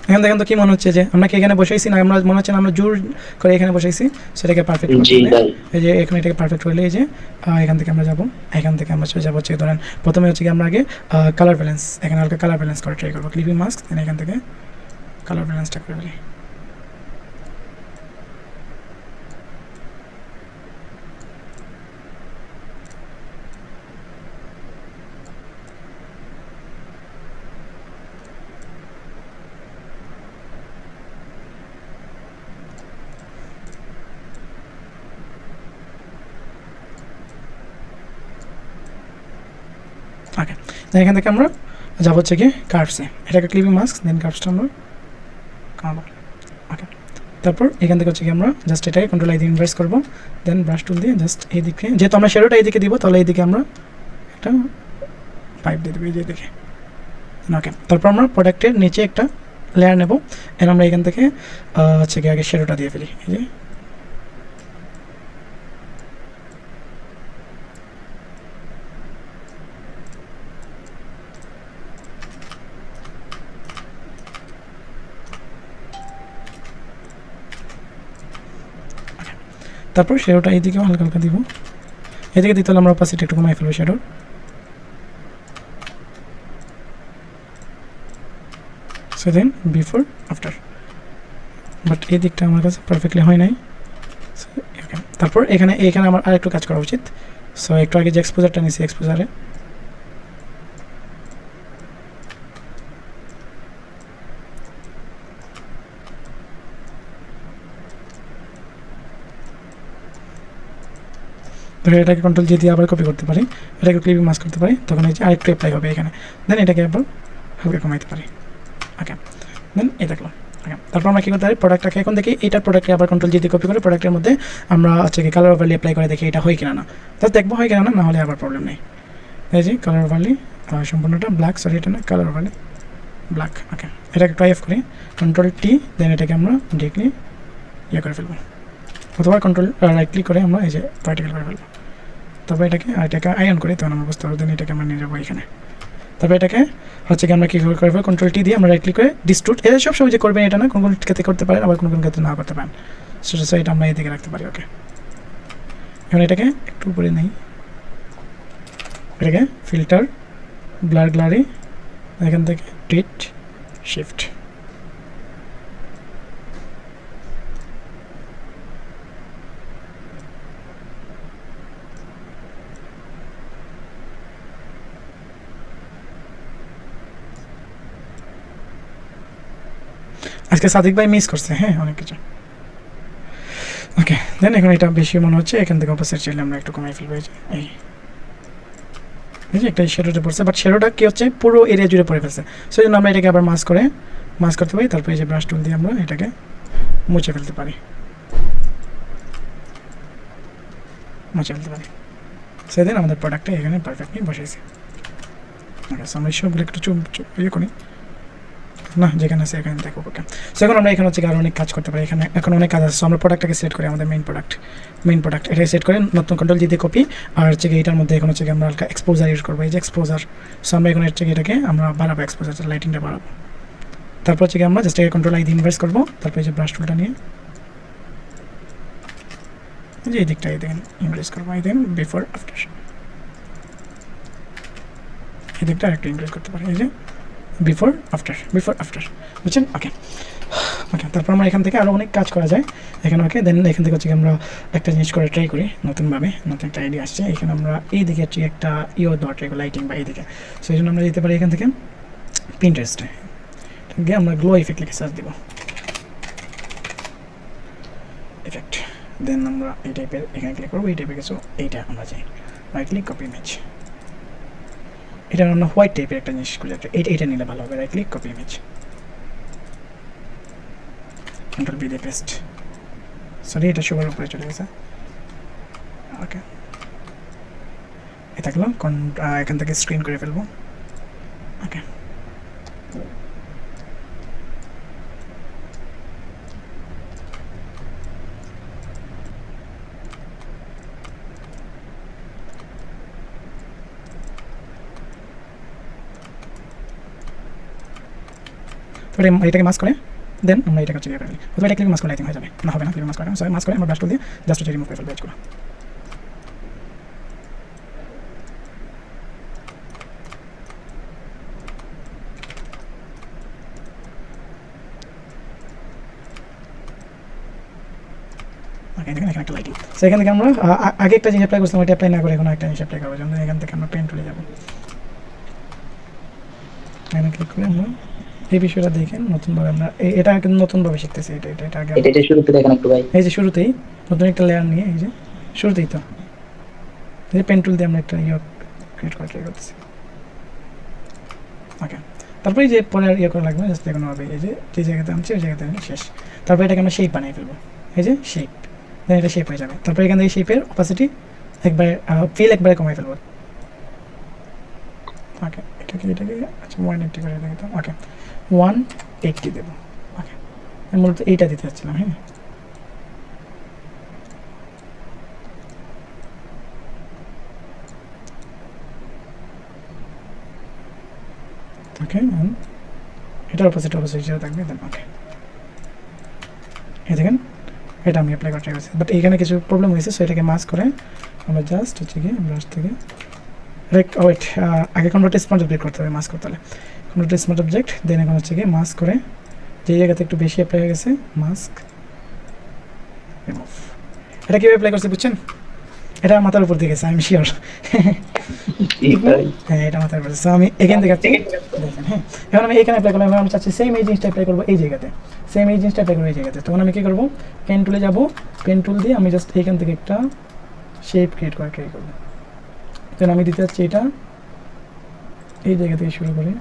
এখান দেখেন তো কি মনে হচ্ছে যে আমরা কি এখানে বসাইছি না, আমরা মনে হচ্ছে না আমরা জোর করে এখানে বসাইছি, সেটাকে পারফেক্ট করতে জি হলে ভাই। এই যে এখানে এটাকে পারফেক্ট করলে এই যে এখান থেকে আমরা যাব, এখান থেকে আমরা চলে যাবো হচ্ছে ধরেন প্রথমে হচ্ছে কি আমরা আগে কালার ব্যালেন্স, এখানে হালকা কালার ব্যালেন্স করে ট্রাই করবো, ক্লিপিং মাস্ক দেন এখান থেকে কালার ব্যালেন্সটা করে ফেলি। ওকে, দেন এখান থেকে আমরা যাব হচ্ছে কি কার্ভসে, এটাকে ক্লিপিং মাস্ক দেন কার্ভসটা আমরা কামাবো। ওকে, তারপর এখান থেকে হচ্ছে কি আমরা জাস্ট এটাকে কন্ট্রোল আই দিয়ে ইনভার্স করবো, দেন ব্রাশ টুল দিয়ে জাস্ট এইদিকে, যেহেতু আমরা শ্যাডোটা এইদিকে দিব তাহলে এইদিকে আমরা একটা পাইপ দিয়ে দেবো এই যে এদিকে। ওকে, তারপর আমরা প্রোডাক্টের নিচে একটা লেয়ার নেব, এর আমরা এখান থেকে হচ্ছে কি আগে শ্যাডোটা দিয়ে ফেলি এই যে। তারপর শ্যাডোটা এইদিকেও হালকা হালকা দিব, এদিকে দিতে হলে আমরা অপাসিটি একটু কমাই ফেলবো শ্যাডোর। So then before after, but এই দিকটা আমার কাছে পারফেক্টলি হয় নাই। ওকে, তারপর এখানে এখানে আমার আর একটু কাজ করা উচিত। সো একটু আগে যে এক্সপোজারটা নিয়েছি, এক্সপোজারে ধরে এটাকে কন্ট্রোল জি দিয়ে আবার কপি করতে পারি, এটাকে ক্লিপিং মাস্ক করতে পারি, তখন এই যে আরেকটু অ্যাপ্লাই হবে এখানে, দেন এটাকে আবার হালকা কমাইতে পারি। ওকে, দেন এই দেখলাম। ওকে, তারপর আমরা কী করতে পারি, প্রোডাক্টটাকে এখন দেখি এইটার প্রোডাক্টকে আবার কন্ট্রোল জি দিয়ে কপি করে প্রোডাক্টের মধ্যে আমরা হচ্ছে কি কালার ওভারলি অ্যাপ্লাই করে দেখি এটা হয় কিনা না, জাস্ট দেখবো হয় কিনা না, না হলে আবার প্রবলেম নেই। এই যে কালার ওভারলি সম্পূর্ণটা ব্ল্যাক, সরি এটা না কালার ওভারলি ব্ল্যাক। ওকে, এটাকে একটু এফ করি, কন্ট্রোল টি, দেন এটাকে আমরা ডিরেক্টলি ইয়ে করে ফেলবো, অথবা কন্ট্রোল রাইট ক্লিক করে আমরা এই যে ভার্টিক্যাল করে ফেলবো। তারপর এটাকে আয়ন করি, তখন আমরা বুঝতে পারবো, দেন এটাকে আমরা নিয়ে যাবো এখানে। তারপর এটাকে হচ্ছে কি আমরা কী করবো, কন্ট্রোল টি দিয়ে আমরা রাইট ক্লিক করে ডিস্ট্রুট, এটা সব সময় যে করবেন এটা না, কোন কোন ক্ষেত্রে করতে পারেন আবার কোন কোন ক্ষেত্রে না করতে পারেন, সেটা এটা আমরা এদিকে রাখতে পারি। ওকে, এখন এটাকে একটু উপরে নেই, এটাকে ফিল্টার ব্লার গ্লারি, এখান থেকে ট্রিট শিফট, আজকে সাদিক ভাই মিস করছে হ্যাঁ অনেক কিছু। ওকে, দেন এখন এটা বেশি মনে হচ্ছে, এখান থেকে অপোজিট চাইলে আমরা একটু কমাই ফেলবো। এই যে একটা শ্যাডোতে পড়ছে, বাট শ্যাডোটা কি হচ্ছে পুরো এরিয়া জুড়ে পড়ে ফেলছে, সেই জন্য আমরা এটাকে আবার মাস্ক করতে পারি। তারপরে এই যে ব্রাশ টুল দিয়ে আমরা এটাকে মুছে ফেলতে পারি, সেদিন আমাদের প্রোডাক্টটা এখানে পারফেক্টলি বসেছে। ওকে, আমরা সবগুলো একটু ইয়ে করি না, যেখানে আছে এখানে দেখো। ওকে, সো এখন আমরা এখানে হচ্ছে আরও অনেক কাজ করতে পারি, এখানে এখন অনেক কাজ আছে। সো আমরা প্রোডাক্টটাকে সেট করি, আমাদের মেইন প্রোডাক্ট এটাকে সেট করে নতুন কন্ট্রোল দিয়ে কপি, আর হচ্ছে এটার মধ্যে এখন হচ্ছে আমরা হালকা এক্সপোজার ইউজ করবো, এই যে এক্সপোজার। সো আমরা এখন হচ্ছে এটাকে আমরা বাড়াবো, এক্সপোজার লাইটিংটা বাড়াবো। তারপর হচ্ছে আমরা জাস্ট এটাকে কন্ট্রোল আই দিয়ে ইনভার্স করবো, তারপর এই যে ব্রাশ টুলটা নিয়ে এই যে এই দিকটা এই দেখেন ইনক্রিজ করবো, এই দেখেন বিফোর আফটার, এই দিকটা আরেকটু ইনক্রিজ করতে পারি, এই যে বিফোর আফটার বুঝছেন। ওকে, তারপর আমরা এখান থেকে আরও অনেক কাজ করা যায় এখানে। ওকে, দেন এখান থেকে হচ্ছে আমরা একটা জিনিস করে ট্রাই করি নতুনভাবে, নতুন একটা আইডিয়া আসছে এখানে। আমরা এই দিকে হচ্ছে একটা দেওয়া ট্রাই করি, লাইটিং বা এই দিকে। সো এই জন্য আমরা দিতে পারি এখান থেকে পিন্টারেস্টে গিয়ে আমরা গ্লো ইফেক্ট লিখে সার্চ দিব, ইফেক্ট, দেন আমরা এই টাইপের এখানে ক্লিক করবো, এই টাইপের কিছু এইটা আমরা চাই, রাইট ক্লিক কপি ইমেজ, এটা আমরা হোয়াইট টাইপের একটা জিনিস খুঁজে, এইটা নিলে ভালো হবে, right click copy image, control B দিয়ে পেস্ট, সরি এটা সবার উপরে চলে গেছে। ওকে, এ থাকলো, এখান থেকে স্ক্রিন করে ফেলবো। ওকে, এটাকে মাস্ক করে দেন আমরা এটা কাছে করে নিই, অথবা এটা ক্লিপ মাস্ক করে আই থিঙ্ক হয়ে যাবে, না হবে না ক্লিপ মাস্ক করে, সরি মাস্ক করে আমরা ব্রাশ টুল দিয়ে জাস্ট এটা রিমুভ করে ফেলবো এজগুলো। এখানে একটা লাইটিং, সো এখান থেকে আমরা আগে একটা জিনিস অ্যাপ্লাই করছিলাম, ওইটা অ্যাপ্লাই না করে এখন একটা জিনিস অ্যাপ্লাই করবো, যেমন এখান থেকে আমরা পেন টুলে যাবো, এখানে ক্লিক করে আমরা এই বিষয়টা দেখেন নতুনভাবে আমরা এটা কিন্তু নতুনভাবে শিখতেছি, এটা আগে এটা শুরুতে দেখেন একটু ভাই, এই যে শুরুতেই নতুন একটা লেয়ার নিয়ে এই যে শুরুতেই তো এই যে পেন টুল দিয়ে আমরা একটা ক্রিয়েট করে ট্রাই করতেছি। ওকে, তারপরে এই যে পরে আর করা লাগবে না, জাস্ট দেখানো হবে এই যে যে জায়গাতে আনছি ওই জায়গাতে আমি শেষ। তারপরে এটাকে আমরা শেপ বানিয়ে ফেলবো, এই যে শেপ, দেন এটা শেপ হয়ে যাবে। তারপরে এখান থেকে শেপের অপাসিটি একবারে ফিল একবারে কমাই ফেলবো। ওকে, এটাকে আচ্ছা 180 করে দিতাম, ওকে 180 দেবো। ওকে, আমি মূলত এইটা দিতে চাচ্ছিলাম, হ্যাঁ ওকে, এটার অপোজিট হিসেবে থাকবে, দেন ওকে। এই দেখেন এটা আমি অ্যাপ্লাই করতে গেছি, বাট এইখানে কিছু প্রবলেম হয়েছে, সো এটাকে মাস্ক করে আমরা জাস্ট হচ্ছে কি ব্রাশ থেকে ওয়েট আগে কনভার্ট স্মার্ট অবজেক্ট করতে হবে, মাস্ক করতে হলে কনভার্ট স্মার্ট অবজেক্ট, দেন এখন হচ্ছে কি মাস্ক করে যে জায়গাতে একটু বেশি অ্যাপ্লাই হয়ে গেছে মাস্ক রিমুভ। এটা কীভাবে অ্যাপ্লাই করছে বুঝছেন? এটা মাথার উপর দিয়ে গেছে, আমি শিওর। হ্যাঁ এটা মাথার উপর, সো আমি এখান থেকে দেখেন, হ্যাঁ এখন আমি এখানে অ্যাপ্লাই করলাম, এখন আমি চাচ্ছি সেম এই জিনিসটা অ্যাপ্লাই করবো এই জায়গাতে, সেম এই জিনিসটা অ্যাপ্লাই করবো এই জায়গাতে। তখন আমি কী করবো, পেন টুলে যাবো, পেন টুল দিয়ে আমি জাস্ট এইখান থেকে একটা শেপ ক্রিয়েট করে ট্রাই করবো। দেন আমি দিতে চাচ্ছি এটা এই জায়গা থেকে শুরু করে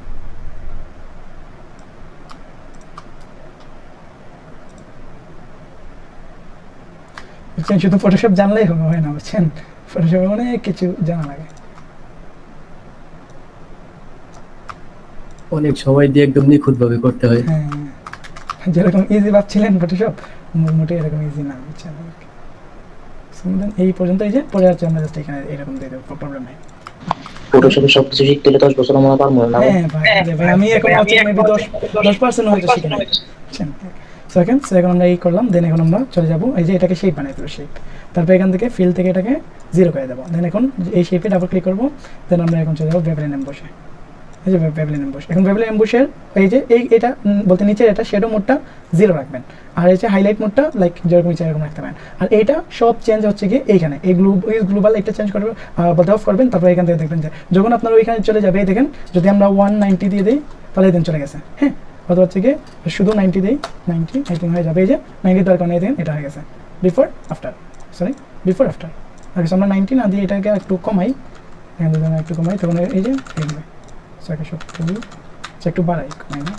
বুঝছেন, শুধু ফটোশপ জানলেই হবে হয় না, বুঝছেন ফটোশপে অনেক কিছু জানা লাগে, অনেক সময় দিয়ে একদম নিখুঁত ভাবে করতে হয়। হ্যাঁ যেরকম ইজি ভাবছিলেন ফটোশপ মোটে এরকম ইজি না, বুঝছেন। এই পর্যন্ত এই যে পরে আছে, আমরা জাস্ট এখানে এরকম দিয়ে দেবো, প্রবলেম নেই। ফটোশপে সবকিছু শিখতে হলে 10 বছর আমরা পারবো না। হ্যাঁ ভাই আমি এখন হচ্ছে মেবি 10% হয়তো শিখে নেই, বুঝছেন। সো এখন আমরা এই করলাম, দেন এখন আমরা চলে যাবো এই যে এটাকে শেপ বানিয়ে দেবো, শেপ। তারপর এখান থেকে ফিল থেকে এটাকে 0 করে দেবো, দেন এখন এই শেপে ডাবল ক্লিক করবো, দেন আমরা এখন চলে যাবো বেভলিন এমবসে, এই যে বেভলিন এমবস। এখন বেভলিন এমবসের এই যে এটা বলতে নিচে এটা শ্যাডো মোডটা 0 রাখবেন, আর এই যে হাইলাইট মোডটা লাইক যেরকম ইচ্ছা এরকম রাখতে পারেন। আর এইটা সব চেঞ্জ হচ্ছে গিয়ে এইখানে এই গ্লোবাল এটা চেঞ্জ করবে বলতে অফ করবেন। তারপর এখান থেকে দেখবেন যে যখন আপনার ওইখানে চলে যাবে, দেখেন যদি আমরা 190 দিয়ে দিই তাহলে দেন চলে গেছে, হ্যাঁ। অথবা হচ্ছে গিয়ে শুধু 90 দিই, 90 আই থিঙ্ক হয়ে যাবে, এই যে 90 দেওয়ার কারণে দেখেন এটা হয়ে গেছে বিফোর আফটার, বিফোর আফটার। আর আমরা 90 না দিয়ে এটাকে একটু কমাই, এখান থেকে একটু কমাই, তখন এই যে দেখবে একটু বাড়াই কমাই না,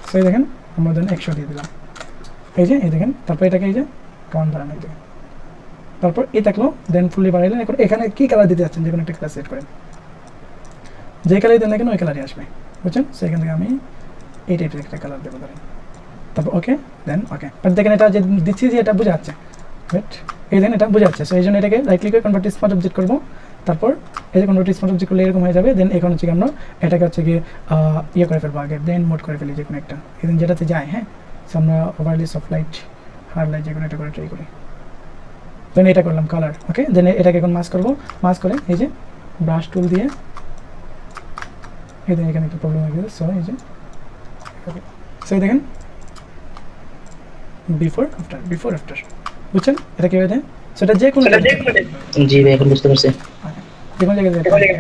সেই দেখেন আমরা দেন 100 দিয়ে দিলাম, এই যে এই দেখেন। তারপর এটাকে এই যে কাউন্ট বাড়ানো, এই দেখেন। তারপর এই থাকলো, দেন ফুললি বাড়াইলেন। এখন এখানে কি কালার দিতে যাচ্ছেন, যে কোনো একটা কালার সেট করেন, যে কালারই দেন দেখেন ওই কালারই আসবে, বুঝছেন। সো এখান থেকে আমি এই টাইপের একটা কালার দেবো ধরেন, তারপর ওকে, দেন ওকে। বাট দেখেন এটা যে দিচ্ছি যে এটা বোঝা যাচ্ছে, বাট এই দেখেন এটা বোঝা যাচ্ছে। সো এই জন্য এটাকে রাইট ক্লিক করে কনভার্ট স্মার্ট অবজেক্ট করবো, তারপর এই যে কনভার্ট স্মার্ট অবজেক্ট করলে এরকম হয়ে যাবে। দেন এখন হচ্ছে কি আমরা এটাকে হচ্ছে গিয়ে ইয়ে করে ফেলবো, আগে ব্লেন্ড মোড করে ফেলি যে কোনো একটা, এদিন যেটাতে যায়, হ্যাঁ। সো আমরা overlay soft light hard light যে কোনো একটা করে ট্রাই করি, দেন এটা করলাম কালার, ওকে। দেন এটাকে এখন মাস্ক করবো, মাস্ক করে এই যে ব্রাশ টুল দিয়ে এই দেখেন এখানে একটা প্রবলেম হয়ে গেছে। সো এই যে সো দেখেন বিফোর আফটার, বুঝছেন এটা কীভাবে দেয়। সেটা যে কোনো জি ভাই এখন বুঝতে পারছি। যে কোনো জায়গায়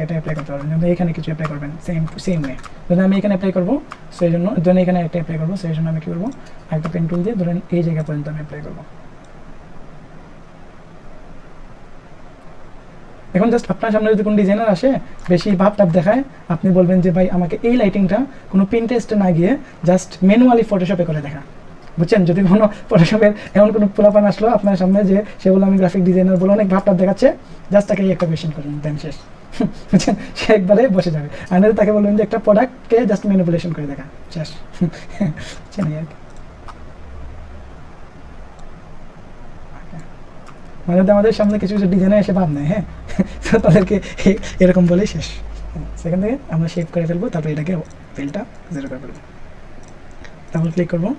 এটা অ্যাপ্লাই করতে পারবেন, যেমন এখানে কিছু অ্যাপ্লাই করবেন সেম ওয়ে। ধরেন আমি এখানে অ্যাপ্লাই করবো, সেই জন্য ধরেন এখানে একটা অ্যাপ্লাই করবো, সেই জন্য আমি কী করবো, একটা পেন টুল দিয়ে ধরেন এই জায়গা পর্যন্ত আমি অ্যাপ্লাই করবো। এখন জাস্ট আপনার সামনে যদি কোনো ডিজাইনার আসে বেশি ভাব টাপ দেখায়, আপনি বলবেন যে ভাই আমাকে এই লাইটিংটা কোনো পিনটেস্টে না গিয়ে জাস্ট ম্যানুয়ালি ফটোশপে করে দেখা, বুঝছেন। যদি কোনো ফটোশপের এমন কোনো পোলাপান আসলো আপনার সামনে যে সে বললো আমি গ্রাফিক ডিজাইনার বলে অনেক ভাব টাপ দেখাচ্ছে, জাস্ট তাকে একটা কোয়েশ্চেন করবেন, দেন শেষ, বুঝছেন। সে একবারে বসে যাবে। আর তাকে বলবেন যে একটা প্রোডাক্টকে জাস্ট ম্যানিপুলেশন করে দেখা, শেষ, বুঝছেন আর কি। মানে আমাদের সামনে কিছু ডিজাইনার এসে ভাব নেয়, হ্যাঁ, তো তাদেরকে এরকম বলেই শেষ। সেখান থেকে আমরা শেপ করে ফেলবো, তারপর এটাকে ফিলটা 0 করে ফেলবো। তারপর ক্লিক করবো,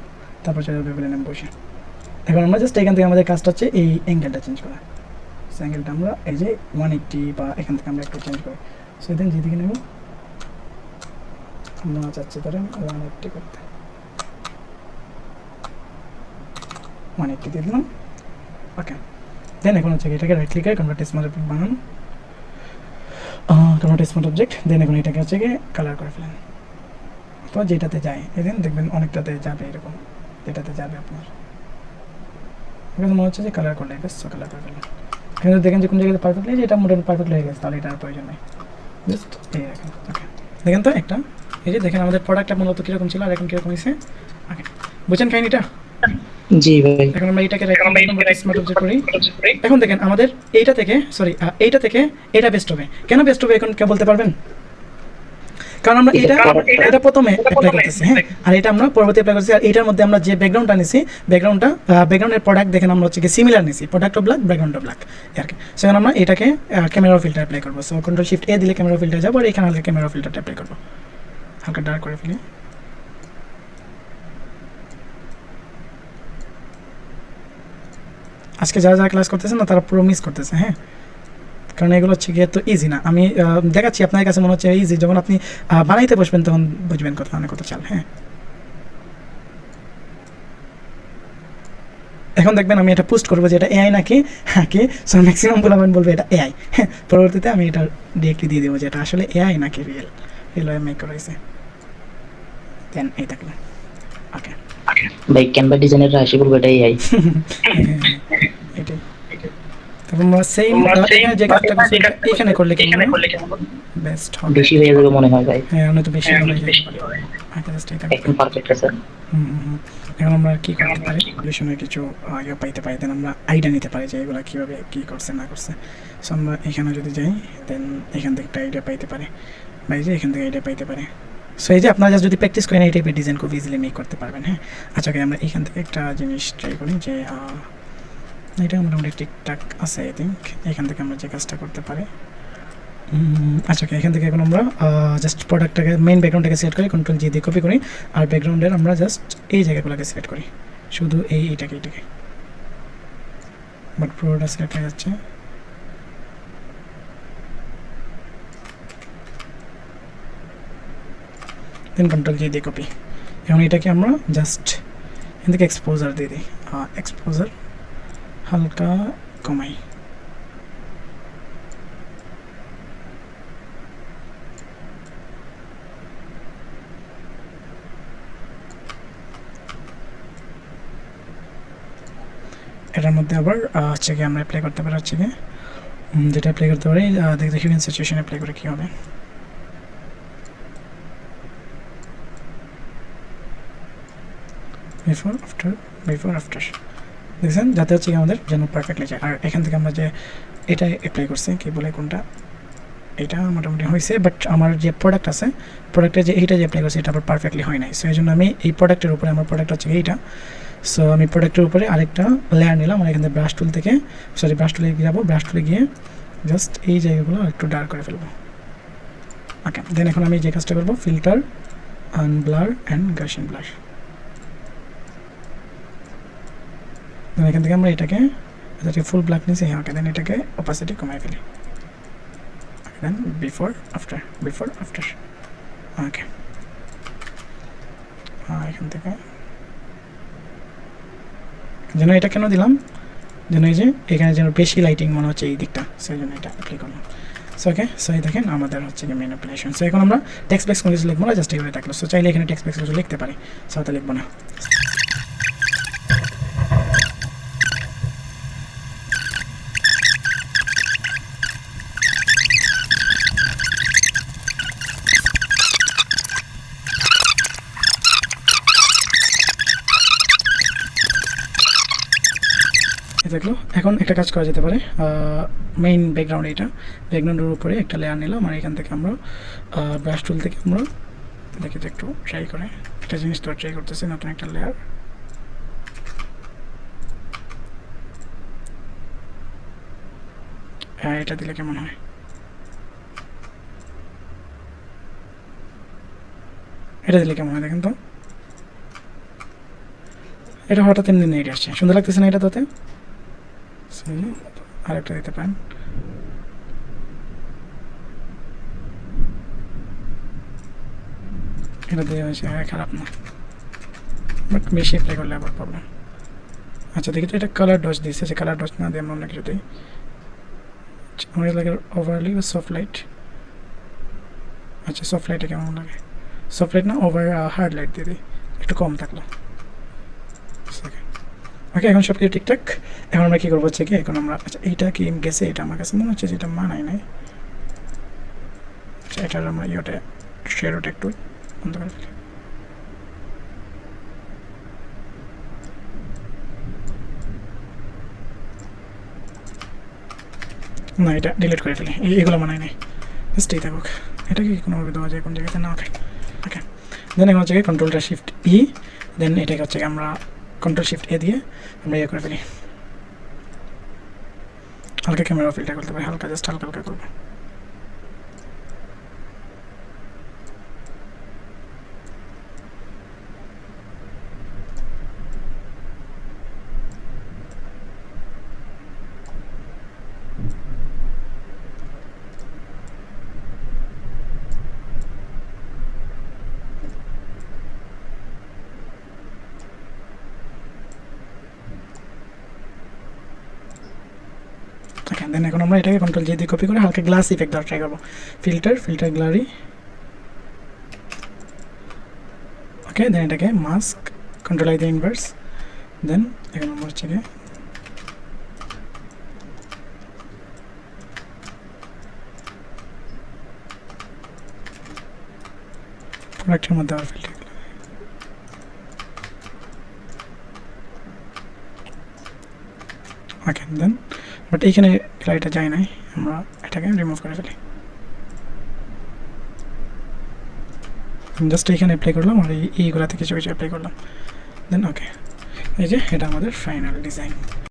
তারপর চলে যাবে প্লেনে বসে। এখন আমরা জাস্ট এখান থেকে আমাদের কাজটা হচ্ছে এই অ্যাঙ্গেলটা চেঞ্জ করা। সো অ্যাঙ্গেলটা আমরা এই যে 180 বা এখান থেকে আমরা একটু চেঞ্জ করি। সো দেন যেদিকে নেব আমরা চাচ্ছি ধরেন 180 করতে, 180 দিয়ে দিলাম। ওকে, দেন এখন হচ্ছে এটাকে রাইট ক্লিক করে কনভার্ট স্মার্ট অবজেক্ট বানান, কনভার্ট স্মার্ট অবজেক্ট। দেন এখন এটাকে হচ্ছে গিয়ে কালার করে ফেলেন, তো যেটাতে যায় এদিন দেখবেন অনেকটাতে যাবে, এরকম যেটাতে যাবে আপনার এখানে মনে হচ্ছে যে কালার করলে গেছে, কালার করে ফেলেন। কিন্তু দেখেন যে কোন জায়গাতে পারফেক্ট হয়ে এটা মোটামুটি পারফেক্ট হয়ে গেছে, তাহলে এটার প্রয়োজন নেই, জাস্ট এই রাখেন। ওকে, দেখেন তো একটা এই যে দেখেন আমাদের প্রোডাক্টটা মূলত কীরকম ছিল আর এখন কীরকম হয়েছে। ওকে, বুঝছেন কাহিনিটা? জি ভাই। এখন আমরা এটাকে স্মার্ট অবজেক্ট করি। এখন দেখেন আমাদের এইটা থেকে এইটা থেকে এটা বেস্ট হবে। কেন বেস্ট হবে এখন কেউ বলতে পারবেন? কারণ আমরা এটা প্রথমে অ্যাপ্লাই করতেছি, হ্যাঁ, আর এটা আমরা পরবর্তী অ্যাপ্লাই করতেছি। আর এটার মধ্যে আমরা যে ব্যাকগ্রাউন্ডটা নিছি, ব্যাকগ্রাউন্ডের প্রোডাক্ট দেখেন আমরা হচ্ছে কি সিমিলার নিছি, product of black, background of black আর কি। সো এখন আমরা এটাকে ক্যামেরা ফিল্টার অ্যাপ্লাই করবো। সো কন্ট্রোল শিফট এ দিলে ক্যামেরা ফিল্টার যাবো, আর এখানে হালকা ক্যামেরা ফিল্টারটা অ্যাপ্লাই করবো, হালকা ডার্ক করে ফেলি। আজকে যারা যারা ক্লাস করতেছে না তারা পুরো মিস করতেছে, হ্যাঁ, কারণ এগুলো হচ্ছে গিয়ে তো ইজি না। আমি দেখাচ্ছি, আপনার কাছে মনে হচ্ছে ইজি, যখন আপনি বানাইতে বসবেন তখন বুঝবেন কথা, অনেক কথা চাল। হ্যাঁ, এখন দেখবেন আমি এটা পোস্ট করবো যে এটা এআই নাকি কি। সো ম্যাক্সিমাম বলবে এটা এআই। হ্যাঁ, পরবর্তীতে আমি এটা ডিরেক্টলি দিয়ে দেবো যে এটা আসলে এআই নাকি রিয়েল মেক করা হয়েছে। দেন এই থাকলো। ওকে ভাই ক্যানভা ডিজাইনাররা আসি বলবো এটাই আই। এটাই। তারপর আমরা সেম এখানে যে কাজটা করছি এখানে করলে কেমন বেস্ট হবে? বেশি হয়ে যাবে মনে হয় ভাই। হ্যাঁ, অনেক বেশি হয়ে যাবে। আচ্ছা, জাস্ট এটা একদম পারফেক্ট আছে। এখন আমরা কি করতে পারি, সলিউশনের কিছু ইয়ে পাইতে পারি, দেন আমরা আইডিয়া নিতে পারি যে এগুলো কীভাবে কী করছে না করছে। সো আমরা এখানে যদি যাই দেন এখান থেকে একটা আইডিয়া পাইতে পারি, বা এই যে এখান থেকে আইডিয়া পাইতে পারি। সো এই যে আপনারা জাস্ট যদি প্র্যাকটিস করেন এই টাইপের ডিজাইন খুব ইজিলি মেক করতে পারবেন। হ্যাঁ, আচ্ছা, আমরা এখান থেকে একটা জিনিস ট্রাই করি যে এটা মোটামুটি ঠিকঠাক আছে। আই থিঙ্ক এখান থেকে আমরা যে কাজটা করতে পারি। আচ্ছা, এখান থেকে এখন আমরা জাস্ট প্রোডাক্টটাকে মেইন ব্যাকগ্রাউন্ডটাকে সিলেক্ট করি, কন্ট্রোল জি দিয়ে কপি করি, আর ব্যাকগ্রাউন্ডের আমরা জাস্ট এই জায়গাগুলোকে সিলেক্ট করি, শুধু এইটাকে বাট পুরোটা সিলেক্ট হয়ে যাচ্ছে। দেন কন্ট্রোল জি দিয়ে কপি। এখন এটাকে আমরা জাস্ট এখান থেকে এক্সপোজার দিয়ে দিই, এক্সপোজার হালকা কমাই। এটার মধ্যে আবার হচ্ছে কি আমরা অ্যাপ্লাই করতে পারি, হচ্ছে কি যেটা অ্যাপ্লাই করতে পারি, দেখতে হিউম্যান সিচুয়েশন অ্যাপ্লাই করে কী হবে। বিফোর আফটার দেখছেন, যাতে হচ্ছে কি আমাদের যেন পারফেক্টলি যায়। আর এখান থেকে আমরা যে এটা অ্যাপ্লাই করছি, কি বলে কোনটা, এটা মোটামুটি হয়েছে, বাট আমার যে প্রোডাক্ট আছে, প্রোডাক্টের যে এইটা যে অ্যাপ্লাই করছি এটা আবার পারফেক্টলি হয় নাই। সো এই জন্য আমি এই প্রোডাক্টের উপরে, আমার প্রোডাক্ট হচ্ছে এইটা, সো আমি প্রোডাক্টের উপরে আরেকটা লেয়ার নিলাম, আর এখান থেকে ব্রাশ টুলে যাবো, ব্রাশ টুলে গিয়ে জাস্ট এই জায়গাগুলো একটু ডার্ক করে ফেলবো। ওকে, দেন এখন আমি যে কাজটা করবো, ফিল্টার আনব্লার অ্যান্ড গাউসিয়ান ব্লার। দেন এখান থেকে আমরা এটাকে ফুল ব্ল্যাক নিয়েছি, হ্যাঁ, ওকে, দেন এটাকে অপাসিটি কমাই ফেলি। দেন বিফোর আফটার, ওকে, এখান থেকে যেন এটা কেন দিলাম, যেন এই যে এখানে যেন বেশি লাইটিং মনে হচ্ছে এই দিকটা, সেই জন্য এটা অ্যাপ্লাই করলাম। সো ওকে, সো এই দেখেন আমাদের হচ্ছে কি মেন অ্যাপ্লিকেশন। সো এখন আমরা টেক্সট বক্স কোনো কিছু লিখবো না, জাস্ট এইভাবে থাকলো। সো চাইলে এখানে টেক্সট বক্স কিছু লিখতে পারি, সো ওটা লিখবো না। দেখলো, এখন একটা কাজ করা যেতে পারে, মেইন ব্যাকগ্রাউন্ড, এইটা ব্যাকগ্রাউন্ডের উপরে একটা লেয়ার নিলাম, আর এখান থেকে আমরা ব্রাশ টুল থেকে আমরা দেখি তো একটু ট্রাই করে একটা জিনিস তো ট্রাই করতেছি, নতুন একটা লেয়ার। হ্যাঁ, এটা দিলে কেমন হয়, এটা দিলে কেমন হয় দেখেন তো। এটা হঠাৎ এমনি নেট আসছে, সুন্দর লাগতেছে না এটা তোতে? আরেকটা দিতে পারেন। এটা দিয়ে হয়েছে, খারাপ না, বাট বেশি অ্যাপ্লাই করলে আবার প্রবলেম। আচ্ছা দেখি তো, এটা কালার ডস দিয়েছে, যে কালার ডস না দিয়ে আমরা অন্য কিছু দিই। আমার লাগে ওভারলি বা সফট লাইট। আচ্ছা সফট লাইটে কেমন লাগে? সফট লাইট না, ওভার হার্ড লাইট দিয়ে দিই, একটু কম থাকলো। ওকে, এখন সব কিছু ঠিকঠাক। এখন আমরা কী করবো হচ্ছে কি, এখন আমরা আচ্ছা এইটা কি গেছে, এটা আমার কাছে মনে হচ্ছে যেটা মানায় নাই। আচ্ছা এটার আমরা ইয়েটা শেয়ারটা একটু বন্ধ করে ফেলি। না এটা ডিলিট করে ফেলি, এগুলো মানায় নাই, জাস্ট এই থাকুক। এটা কি কোনোভাবে দেওয়া যায় কোন জায়গাতে? না থাকে। ওকে, দেন এখন হচ্ছে কি কন্ট্রোলটা শিফট ই, দেন এটাকে হচ্ছে আমরা কন্ট্রোল শিফট এ দিয়ে আমরা ইয়ে করে ফেলি, হালকা ক্যামেরা ফিল্টার করতে পারি, হালকা জাস্ট হালকা হালকা করবো। ওকে, দেন এখন আমরা এটাকে কন্ট্রোল জি দিয়ে কপি করে হালকা গ্লাস ইফেক্ট দেওয়ার ট্রাই করবো। Filter glary. ওকে, দেন এটাকে মাস্ক, কন্ট্রোল আই দিয়ে ইনভার্স। দেন এখন আমরা হচ্ছে গিয়ে প্রোডাক্টের মধ্যে আবার ফিল্টার। ওকে, দেন বাট এইখানে গ্লারিটা যায় নাই, আমরা এটাকে রিমুভ করে ফেলি। জাস্ট এইখানে অ্যাপ্লাই করলাম আর এইগুলাতে কিছু কিছু অ্যাপ্লাই করলাম, দেন ওকে, এই যে এটা আমাদের ফাইনাল ডিজাইন।